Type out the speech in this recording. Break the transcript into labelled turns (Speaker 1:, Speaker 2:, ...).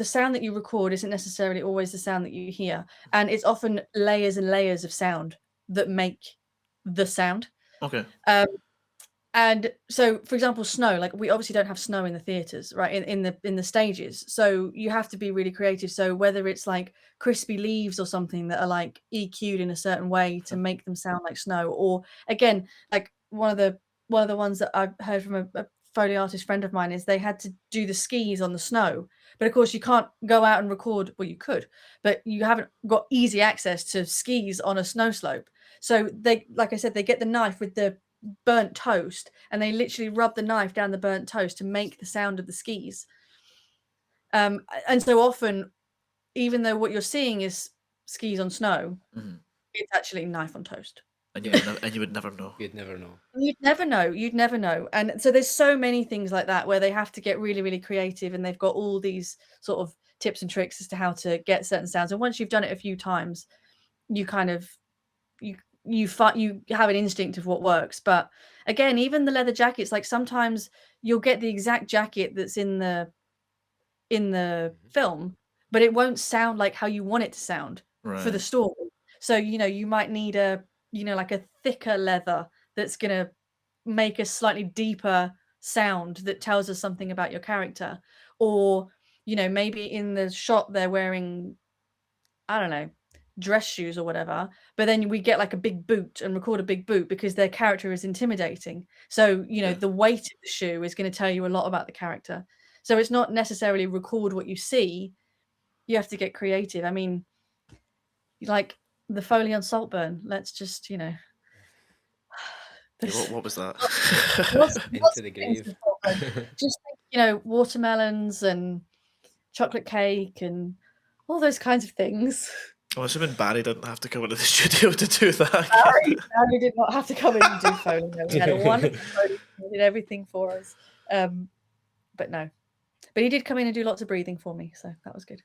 Speaker 1: the sound that you record isn't necessarily always the sound that you hear, and it's often layers and layers of sound that make the sound.
Speaker 2: Okay.
Speaker 1: And so, for example, snow, like we obviously don't have snow in the theaters, right? In the stages. So you have to be really creative. So whether it's like crispy leaves or something that are like EQ'd in a certain way to make them sound like snow, or again, like one of the ones that I've heard from a Foley artist friend of mine is they had to do the skis on the snow. But of course you can't go out and record, well, you could, but you haven't got easy access to skis on a snow slope. So they, like I said, they get the knife with the burnt toast and they literally rub the knife down the burnt toast to make the sound of the skis. And so often, even though what you're seeing is skis on snow, it's actually knife on toast.
Speaker 2: And you would never know.
Speaker 3: You'd never know.
Speaker 1: You'd never know. You'd never know. And so there's so many things like that where they have to get really, really creative, and they've got all these sort of tips and tricks as to how to get certain sounds. And once you've done it a few times, you kind of you have an instinct of what works. But again, even the leather jackets, like sometimes you'll get the exact jacket that's in the film, but it won't sound like how you want it to sound for the story. So you might need like a thicker leather that's gonna make a slightly deeper sound that tells us something about your character. Or maybe in the shot they're wearing, I don't know, dress shoes or whatever, but then we get like a big boot and record a big boot because their character is intimidating. So the weight of the shoe is going to tell you a lot about the character. So it's not necessarily record what you see, you have to get creative. I mean, like the Foley on Saltburn, let's just
Speaker 2: What was that?
Speaker 1: lots
Speaker 3: Into the
Speaker 1: of things
Speaker 3: grave.
Speaker 1: in Saltburn. Just watermelons and chocolate cake and all those kinds of things.
Speaker 2: I'm assuming Barry didn't have to come into the studio to do that.
Speaker 1: Barry did not have to come in and do Foley. No. We had a wonderful Foley who did everything for us. But no. But he did come in and do lots of breathing for me, so that was good.